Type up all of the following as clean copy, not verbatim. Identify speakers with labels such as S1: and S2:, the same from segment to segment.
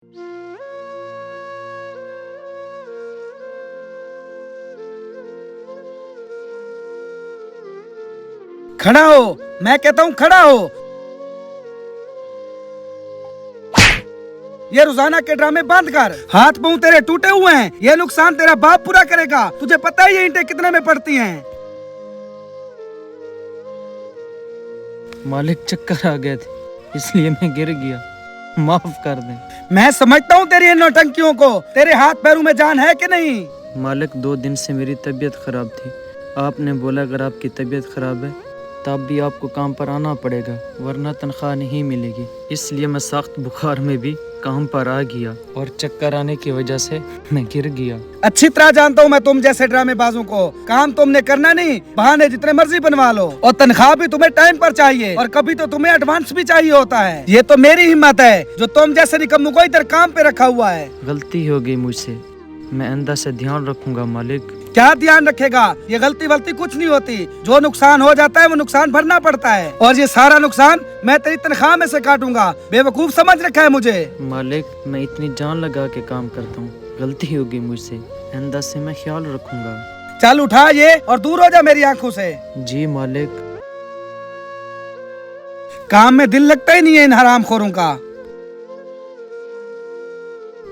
S1: खड़ा हो, मैं कहता हूँ खड़ा हो। ये रोजाना के ड्रामे बंद कर। हाथ पांव तेरे टूटे हुए हैं, ये नुकसान तेरा बाप पूरा करेगा। तुझे पता है ये ईंटें कितने में पड़ती हैं?
S2: मालिक चक्कर आ गए थे इसलिए मैं गिर गया, माफ कर दें।
S1: मैं समझता हूँ तेरी इन नौटंकियों को। तेरे हाथ पैरों में जान है कि नहीं?
S2: मालिक 2 दिन से मेरी तबीयत खराब थी। आपने बोला अगर आपकी तबीयत खराब है तब भी आपको काम पर आना पड़ेगा वरना तनख्वाह नहीं मिलेगी। इसलिए मैं सख्त बुखार में भी काम पर आ गया और चक्कर आने की वजह से मैं गिर गया।
S1: अच्छी तरह जानता हूँ मैं तुम जैसे ड्रामेबाजों को। काम तुमने करना नहीं, बहाने जितने मर्जी बनवा लो। और तनख्वाह भी तुम्हें टाइम पर चाहिए और कभी तो तुम्हें एडवांस भी चाहिए होता है। ये तो मेरी हिम्मत है जो तुम जैसे निकम्मों को इधर काम पे रखा हुआ है।
S2: गलती हो गई मुझसे, मैं आइंदा से ध्यान रखूंगा मालिक।
S1: क्या ध्यान रखेगा? ये गलती वलती कुछ नहीं होती। जो नुकसान हो जाता है वो नुकसान भरना पड़ता है और ये सारा नुकसान मैं तेरी तनख्वाह में से काटूंगा। बेवकूफ समझ रखा है मुझे?
S2: मालिक मैं इतनी जान लगा के काम करता हूँ, गलती हो गई मुझसे, आइंदा से मैं ख्याल रखूंगा।
S1: चल उठा ये और दूर हो जा मेरी आंखों से।
S2: जी मालिक।
S1: काम में दिल लगता ही नहीं है इन हरामखोरों का।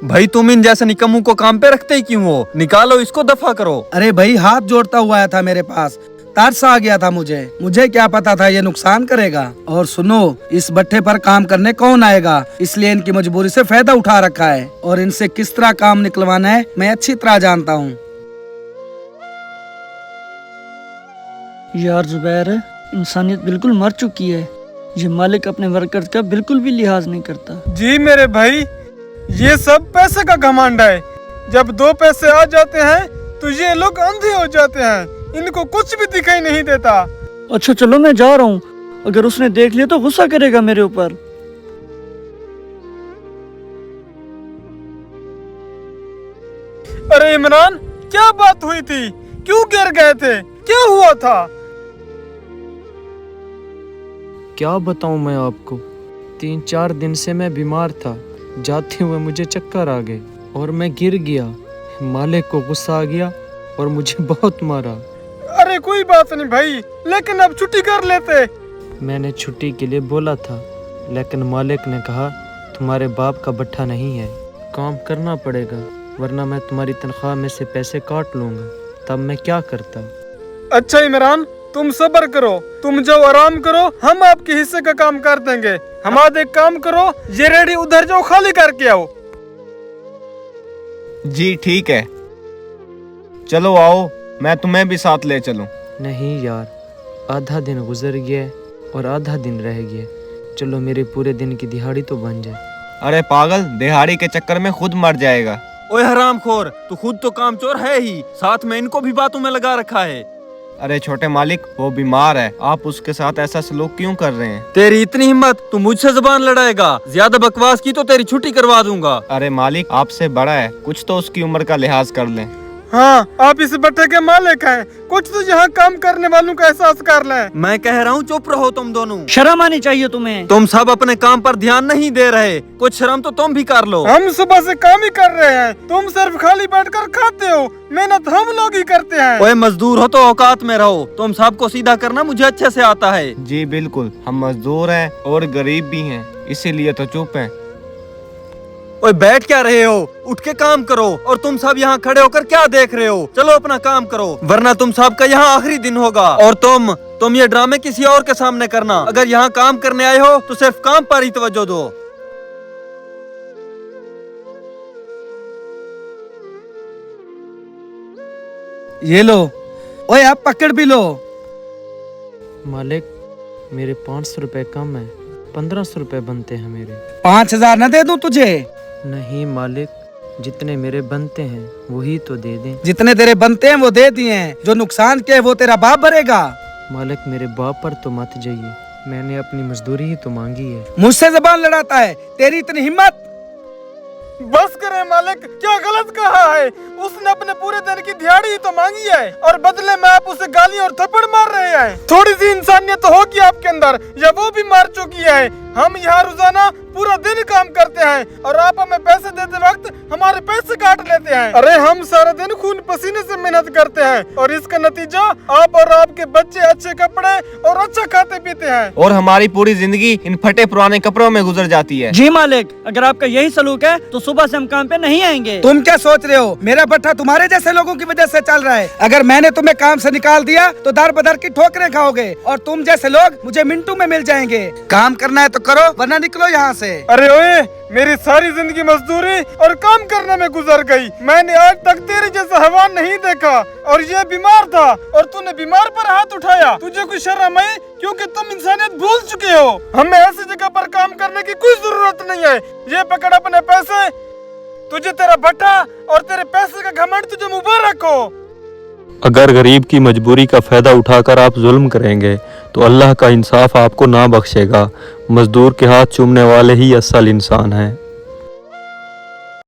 S3: भाई तुम इन जैसे निकम्मों को काम पे रखते ही क्यों हो? निकालो इसको, दफा करो।
S1: अरे भाई हाथ जोड़ता हुआ आया था मेरे पास, तरस आ गया था मुझे क्या पता था ये नुकसान करेगा। और सुनो, इस भट्ठे पर काम करने कौन आएगा, इसलिए इनकी मजबूरी से फायदा उठा रखा है और इनसे किस तरह काम निकलवाना है मैं अच्छी तरह जानता हूँ।
S4: यार जुबैर, इंसानियत बिल्कुल मर चुकी है। ये मालिक अपने वर्कर्स का बिल्कुल भी लिहाज नहीं करता।
S5: जी मेरे भाई, ये सब पैसे का घमंड है। जब 2 पैसे आ जाते हैं तो ये लोग अंधे हो जाते हैं, इनको कुछ भी दिखाई नहीं देता।
S4: अच्छा चलो मैं जा रहा हूँ, अगर उसने देख लिया तो गुस्सा करेगा मेरे ऊपर।
S5: अरे इमरान, क्या बात हुई थी? क्यों गिर गए थे? क्या हुआ था?
S2: क्या बताऊं मैं आपको, 3-4 दिन से मैं बीमार था। जाते हुए मुझे चक्कर आ गए और मैं गिर गया। मालिक को गुस्सा आ गया और मुझे बहुत मारा।
S5: अरे कोई बात नहीं भाई, लेकिन अब छुट्टी कर लेते।
S2: मैंने छुट्टी के लिए बोला था लेकिन मालिक ने कहा तुम्हारे बाप का भट्ठा नहीं है, काम करना पड़ेगा वरना मैं तुम्हारी तनख्वाह में से पैसे काट लूंगा। तब मैं क्या करता।
S5: अच्छा इमरान, तुम सब्र करो, तुम जाओ आराम करो, हम आपके हिस्से का काम कर देंगे। हमारा एक काम करो, ये रेडी उधर जाओ, खाली करके आओ।
S3: जी ठीक है, चलो आओ, मैं तुम्हें भी साथ ले चलूं।
S2: नहीं यार, आधा दिन गुजर गया और आधा दिन रह गया। चलो मेरे पूरे दिन की दिहाड़ी तो बन जाए।
S3: अरे पागल, दिहाड़ी के चक्कर में खुद मर जाएगा। ओए हरामखोर, तू खुद तो कामचोर है ही, साथ में इनको भी बातों में लगा रखा है। अरे छोटे मालिक, वो बीमार है, आप उसके साथ ऐसा सलूक क्यों कर रहे हैं? तेरी इतनी हिम्मत, तू मुझसे जुबान लड़ाएगा? ज्यादा बकवास की तो तेरी छुट्टी करवा दूंगा। अरे मालिक, आपसे बड़ा है, कुछ तो उसकी उम्र का लिहाज कर लें।
S5: हाँ, आप इस भट्ठे के मालिक हैं, कुछ तो यहाँ काम करने वालों का एहसास कर लें।
S3: मैं कह रहा हूँ चुप रहो तुम दोनों।
S4: शर्म आनी चाहिए तुम्हें।
S3: तुम सब अपने काम पर ध्यान नहीं दे रहे, कुछ शर्म तो तुम भी कर लो।
S5: हम सुबह से काम ही कर रहे हैं, तुम सिर्फ खाली बैठकर खाते हो। मेहनत हम लोग ही करते हैं।
S3: ओए मजदूर हो तो औकात में रहो, तुम सबको सीधा करना मुझे अच्छे से आता है। जी बिल्कुल, हम मजदूर हैं और गरीब भी हैं, इसीलिए तो चुप हैं। ओए बैठ क्या रहे हो, उठ के काम करो। और तुम सब यहाँ खड़े होकर क्या देख रहे हो? चलो अपना काम करो वरना तुम सब का यहाँ आखिरी दिन होगा। और तुम ये ड्रामे किसी और के सामने करना। अगर यहाँ काम करने आए हो तो सिर्फ काम पर ही तवज्जो दो।
S1: ये लो, ओए आप पकड़ भी लो।
S2: मालिक मेरे 500 रुपए कम है, 1500 रुपए बनते हैं मेरे।
S1: 5000 न दे दूं तुझे?
S2: नहीं मालिक, जितने मेरे बनते हैं वही तो दे दें।
S1: जितने तेरे बनते हैं वो दे दिए हैं, जो नुकसान के है वो तेरा बाप भरेगा।
S2: मालिक मेरे बाप पर तो मत जाइए, मैंने अपनी मजदूरी ही तो मांगी है।
S1: मुझसे जबान लड़ाता है, तेरी इतनी हिम्मत?
S5: बस करे मालिक, क्या गलत कहा है? उसने अपने पूरे दिन की दिहाड़ी ही तो मांगी है और बदले में आप उसे गाली और थप्पड़ मार रहे हैं। थोड़ी सी इंसानियत तो होगी आपके अंदर, या वो भी मार चुकी है। हम यहाँ रोजाना पूरा दिन काम करते हैं और आप हमें पैसे देते वक्त हमारे पैसे काट लेते हैं। अरे हम सारा दिन खून पसीने से मेहनत करते हैं और इसका नतीजा आप और आपके बच्चे अच्छे कपड़े और अच्छा खाते पीते हैं
S3: और हमारी पूरी जिंदगी इन फटे पुराने कपड़ों में गुजर जाती है।
S4: जी मालिक, अगर आपका यही सलूक है तो सुबह से हम काम पे नहीं आएंगे।
S1: तुम क्या सोच रहे हो? मेरा भट्ठा तुम्हारे जैसे लोगों की वजह से चल रहा है। अगर मैंने तुम्हें काम से निकाल दिया तो दर बदर की ठोकरें खाओगे और तुम जैसे लोग मुझे मिनटों में मिल जाएंगे। काम करना है तो करो, वरना निकलो यहाँ से।
S5: अरे ओए, मेरी सारी जिंदगी मजदूरी और काम करने में गुजर गई। मैंने आज तक तेरे जैसा हैवान नहीं देखा और ये बीमार था और तूने बीमार पर हाथ उठाया। तुझे कोई शर्म है? क्योंकि तुम इंसानियत भूल चुके हो। हमें ऐसी जगह पर काम करने की कोई जरूरत नहीं है। ये पकड़ अपने पैसे, तुझे तेरा भट्ठा और तेरे पैसे का घमंड तुझे मुबारक हो।
S6: अगर गरीब की मजबूरी का फ़ायदा उठाकर आप जुल्म करेंगे तो अल्लाह का इंसाफ आपको ना बख्शेगा। मजदूर के हाथ चूमने वाले ही असल इंसान हैं।